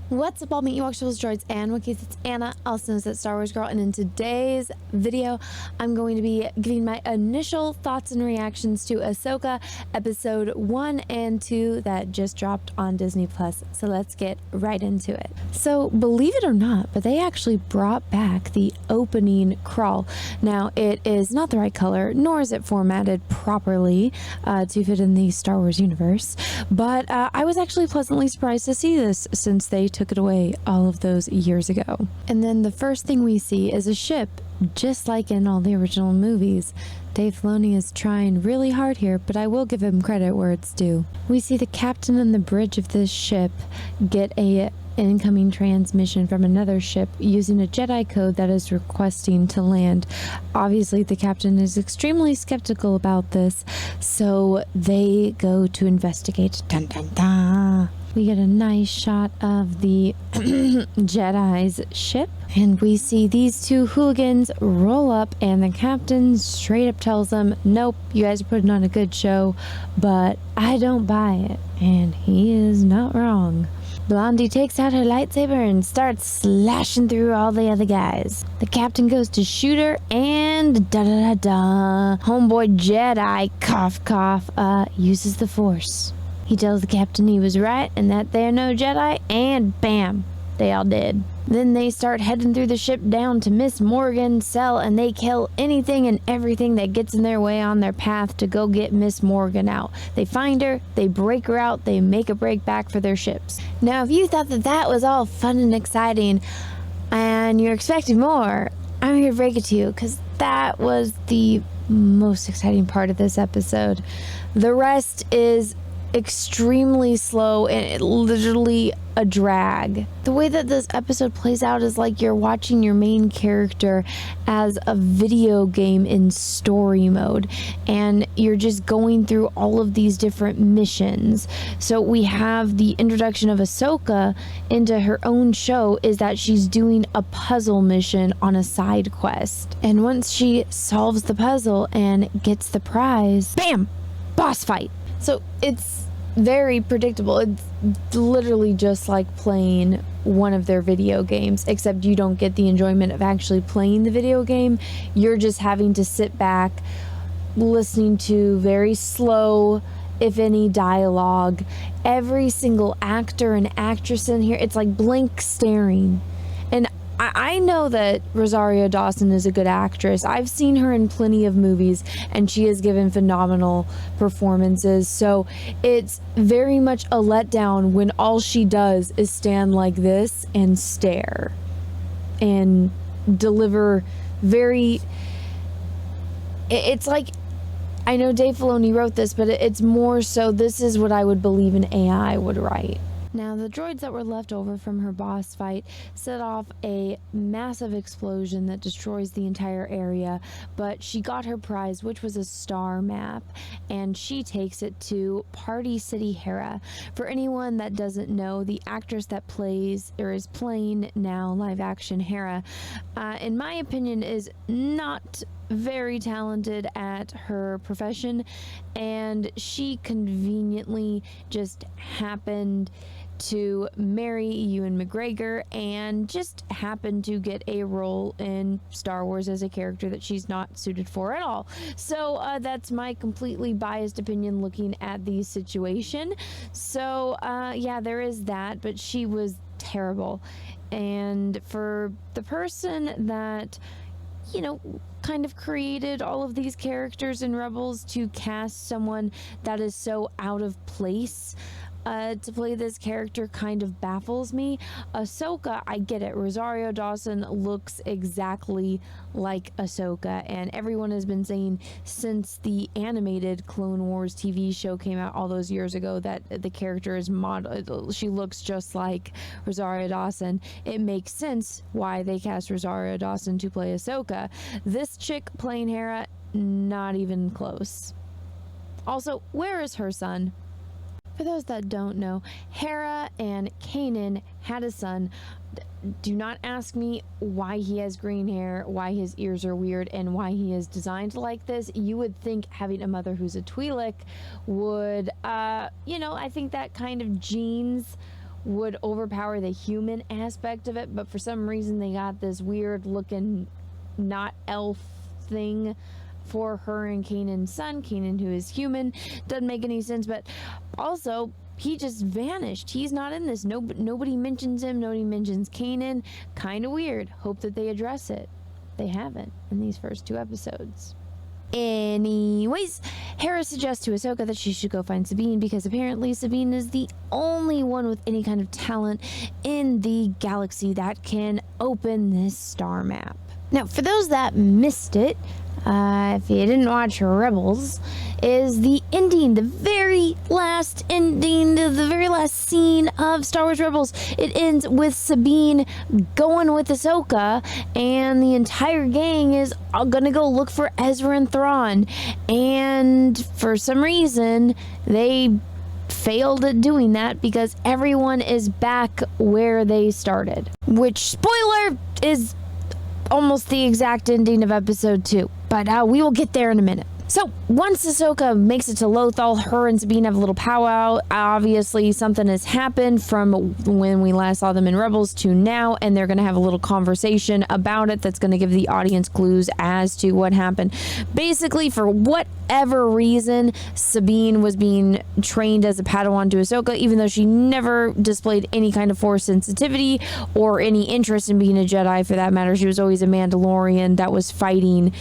What's up, all me Ewoks, droids, and Wookiees? It's Anna, also known as That Star Wars Girl, and in today's video, I'm going to be giving my initial thoughts and reactions to Ahsoka episode 1 and 2 that just dropped on Disney Plus. So let's get right into it. So believe it or not, but they actually brought back the opening crawl. Now it is not the right color, nor is it formatted properly to fit in the Star Wars universe, but I was actually pleasantly surprised to see this since they took it away all of those years ago. And then the first thing we see is a ship, just like in all the original movies. Dave Filoni is trying really hard here, but I will give him credit where it's due. We see the captain on the bridge of this ship get a incoming transmission from another ship using a Jedi code that is requesting to land. Obviously, the captain is extremely skeptical about this, so they go to investigate. Dun, dun, dun. We get a nice shot of the Jedi's ship, and we see these two hooligans roll up, and the captain straight up tells them, nope, you guys are putting on a good show, but I don't buy it. And he is not wrong. Blondie takes out her lightsaber and starts slashing through all the other guys. The captain goes to shoot her, and da-da-da-da, homeboy Jedi, cough cough, uses the Force. He tells the captain he was right and that they're no Jedi, and bam, they all did. Then they start heading through the ship down to Miss Morgan's cell, and they kill anything and everything that gets in their way on their path to go get Miss Morgan out. They find her, they break her out, they make a break back for their ships. Now, if you thought that that was all fun and exciting and you're expecting more, I'm here to break it to you, because that was the most exciting part of this episode. The rest is extremely slow and literally a drag. The way that this episode plays out is like you're watching your main character as a video game in story mode, and you're just going through all of these different missions. So we have the introduction of Ahsoka into her own show is that she's doing a puzzle mission on a side quest, and once she solves the puzzle and gets the prize, bam, boss fight. So it's very predictable. It's literally just like playing one of their video games, except you don't get the enjoyment of actually playing the video game. You're just having to sit back, listening to very slow, if any, dialogue. Every single actor and actress in here, it's like blank staring. And I know that Rosario Dawson is a good actress. I've seen her in plenty of movies, and she has given phenomenal performances. So it's very much a letdown when all she does is stand like this and stare and deliver very... It's like, I know Dave Filoni wrote this, but it's more so this is what I would believe an AI would write. Now, the droids that were left over from her boss fight set off a massive explosion that destroys the entire area, but she got her prize, which was a star map, and she takes it to Party City Hera. For anyone that doesn't know, the actress that plays, or is playing now live action Hera, in my opinion, is not very talented at her profession, and she conveniently just happened to marry Ewan McGregor and just happened to get a role in Star Wars as a character that she's not suited for at all. So that's my completely biased opinion looking at the situation. So yeah, there is that, but she was terrible. And for the person that, you know, kind of created all of these characters in Rebels to cast someone that is so out of place to play this character kind of baffles me. Ahsoka, I get it. Rosario Dawson looks exactly like Ahsoka, and everyone has been saying since the animated Clone Wars TV show came out all those years ago that the character is modeled. She looks just like Rosario Dawson. It makes sense why they cast Rosario Dawson to play Ahsoka. This chick playing Hera, not even close. Also, where is her son? For those that don't know, Hera and Kanan had a son. Do not ask me why he has green hair, why his ears are weird, and why he is designed like this. You would think having a mother who's a Twi'lek would, you know, I think that kind of genes would overpower the human aspect of it, but for some reason they got this weird looking not elf thing for her and Kanan's son. Kanan, who is human, doesn't make any sense, but also he just vanished. He's not in this. Nobody mentions him. Nobody mentions Kanan. Kind of weird. Hope that they address it. They haven't in these first 2 episodes. Anyways, Hera suggests to Ahsoka that she should go find Sabine because apparently Sabine is the only one with any kind of talent in the galaxy that can open this star map. Now, for those that missed it, if you didn't watch Rebels, is the ending, the very last ending, the very last scene of Star Wars Rebels. It ends with Sabine going with Ahsoka, and the entire gang is gonna go look for Ezra and Thrawn. And for some reason, they failed at doing that because everyone is back where they started. Which, spoiler, is almost the exact ending of episode 2, but we will get there in a minute. So once Ahsoka makes it to Lothal, her and Sabine have a little powwow. Obviously something has happened from when we last saw them in Rebels to now, and they're going to have a little conversation about it that's going to give the audience clues as to what happened. Basically, for whatever reason, Sabine was being trained as a Padawan to Ahsoka, even though she never displayed any kind of Force sensitivity or any interest in being a Jedi for that matter. She was always a Mandalorian that was fighting,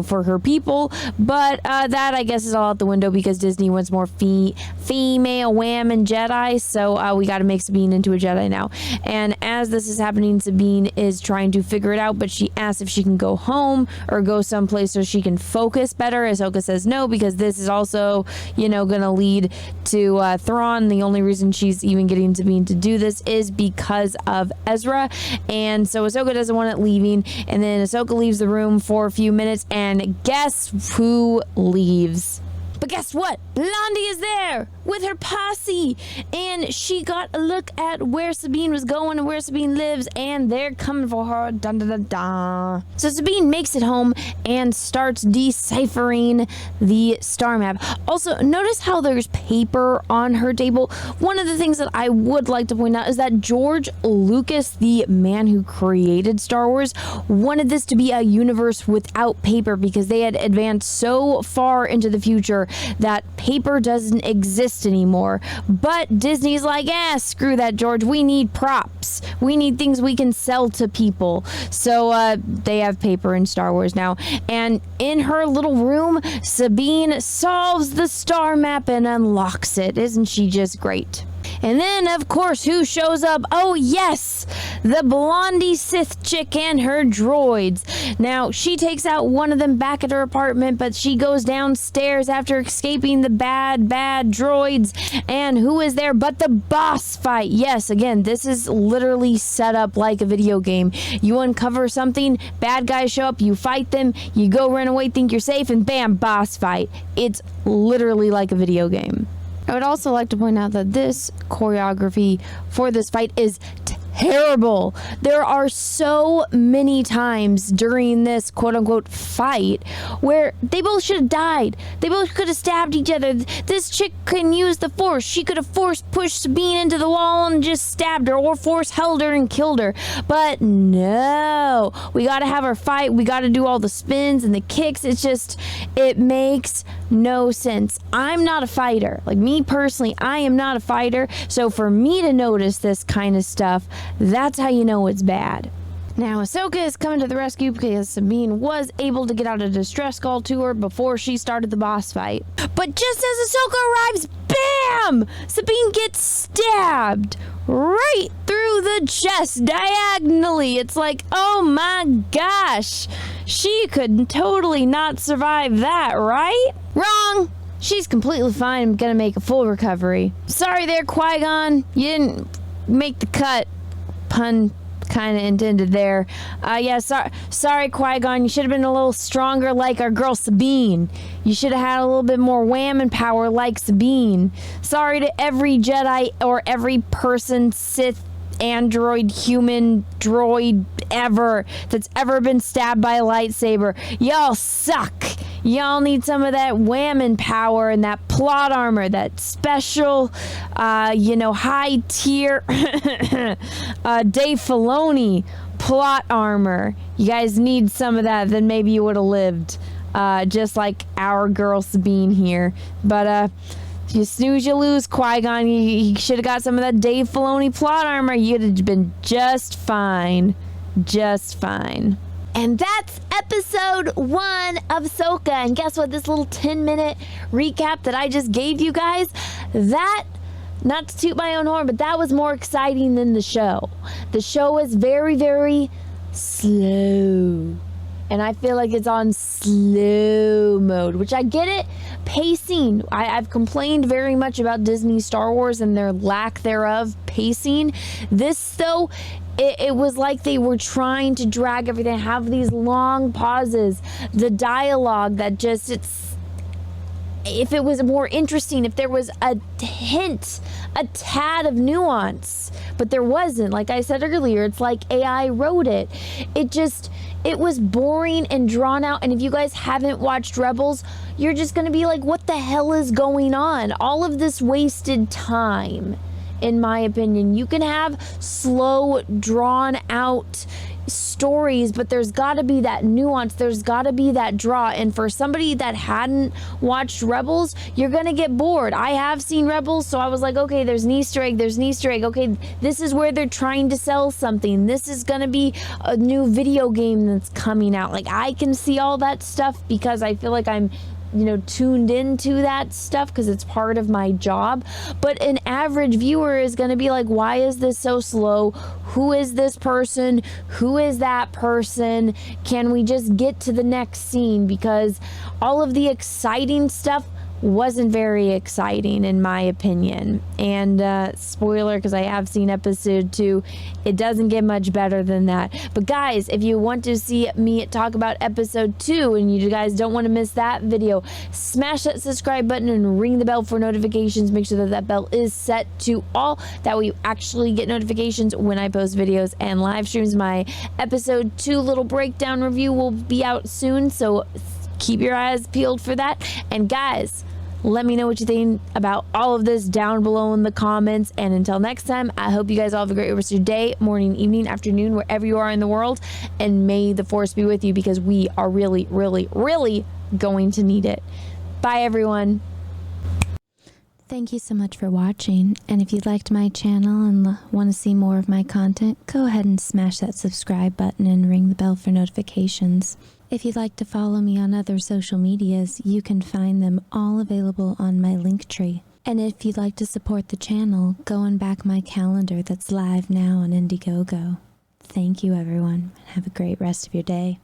for her people. But that, I guess, is all out the window because Disney wants more female women Jedi. So we got to make Sabine into a Jedi now. And as this is happening, Sabine is trying to figure it out, but she asks if she can go home or go someplace so she can focus better. Ahsoka says no, because this is also, going to lead to Thrawn. The only reason she's even getting Sabine to do this is because of Ezra. And so Ahsoka doesn't want it leaving. And then Ahsoka leaves the room for a few minutes, and guess who leaves? But guess what? Blondie is there with her posse, and she got a look at where Sabine was going and where Sabine lives, and they're coming for her. Dun, dun, dun, dun. So Sabine makes it home and starts deciphering the star map. Also, notice how there's paper on her table. One of the things that I would like to point out is that George Lucas, the man who created Star Wars, wanted this to be a universe without paper because they had advanced so far into the future that paper doesn't exist anymore. But Disney's like, screw that, George. We need props. We need things we can sell to people. So they have paper in Star Wars now. And in her little room, Sabine solves the star map and unlocks it. Isn't she just great? And then, of course, who shows up? Oh, yes, the Blondie Sith chick and her droids. Now, she takes out one of them back at her apartment, but she goes downstairs after escaping the bad droids. And who is there but the boss fight? Yes, again, this is literally set up like a video game. You uncover something, bad guys show up, you fight them, you go run away, think you're safe, and bam, boss fight. It's literally like a video game. I would also like to point out that this choreography for this fight is terrible. There are so many times during this quote-unquote fight where they both should have died. They both could have stabbed each other. This chick can use the Force. She could have Force pushed Sabine into the wall and just stabbed her, or Force held her and killed her. But no, we gotta have her fight. We gotta do all the spins and the kicks. It makes no sense. I'm not a fighter. Like, me personally, I am not a fighter. So for me to notice this kind of stuff, that's how you know it's bad. Now, Ahsoka is coming to the rescue because Sabine was able to get out a distress call to her before she started the boss fight. But just as Ahsoka arrives, bam! Sabine gets stabbed right through the chest diagonally. It's like, oh my gosh, she could totally not survive that, right? Wrong! She's completely fine. I'm gonna make a full recovery. Sorry there, Qui-Gon. You didn't make the cut. Pun kind of intended there. Sorry, Qui-Gon. You should have been a little stronger like our girl Sabine. You should have had a little bit more whammon power like Sabine. Sorry to every Jedi or every person, Sith, android, human, droid ever that's ever been stabbed by a lightsaber. Y'all suck. Y'all need some of that whammon power and that plot armor, that special, high tier Dave Filoni plot armor. You guys need some of that, then maybe you would have lived. Just like our girl Sabine here. But you snooze, you lose, Qui-Gon. You should have got some of that Dave Filoni plot armor. You'd have been just fine. Just fine. And that's episode 1 of Ahsoka. And guess what? This little 10-minute recap that I just gave you guys, that, not to toot my own horn, but that was more exciting than the show. The show was very, very slow. And I feel like it's on slow mode, which I get it. Pacing. I've complained very much about Disney Star Wars and their lack thereof pacing. This, though, it was like they were trying to drag everything, have these long pauses. The dialogue that just, if it was more interesting, if there was a hint, a tad of nuance, but there wasn't. Like I said earlier, it's like AI wrote it. It was boring and drawn out. And if you guys haven't watched Rebels, you're just going to be like, what the hell is going on? All of this wasted time, in my opinion. You can have slow, drawn out stories, but there's got to be that nuance. There's got to be that draw. And for somebody that hadn't watched Rebels, you're going to get bored. I have seen Rebels, so I was like, okay, there's an Easter egg. There's an Easter egg. Okay, this is where they're trying to sell something. This is going to be a new video game that's coming out. Like, I can see all that stuff because I feel like I'm tuned into that stuff because it's part of my job. But an average viewer is going to be like, why is this so slow? Who is this person? Who is that person? Can we just get to the next scene? Because all of the exciting stuff wasn't very exciting, in my opinion. And spoiler, because I have seen episode 2, it doesn't get much better than that. But guys, if you want to see me talk about episode 2 and you guys don't want to miss that video, smash that subscribe button and ring the bell for notifications. Make sure that that bell is set to all. That way you actually get notifications when I post videos and live streams. My episode 2 little breakdown review will be out soon, so keep your eyes peeled for that. And guys, let me know what you think about all of this down below in the comments. And until next time, I hope you guys all have a great rest of your day, morning, evening, afternoon, wherever you are in the world. And may the Force be with you, because we are really, really, really going to need it. Bye, everyone. Thank you so much for watching. And if you liked my channel and want to see more of my content, go ahead and smash that subscribe button and ring the bell for notifications. If you'd like to follow me on other social medias, you can find them all available on my Linktree. And if you'd like to support the channel, go and back my calendar that's live now on Indiegogo. Thank you, everyone, and have a great rest of your day.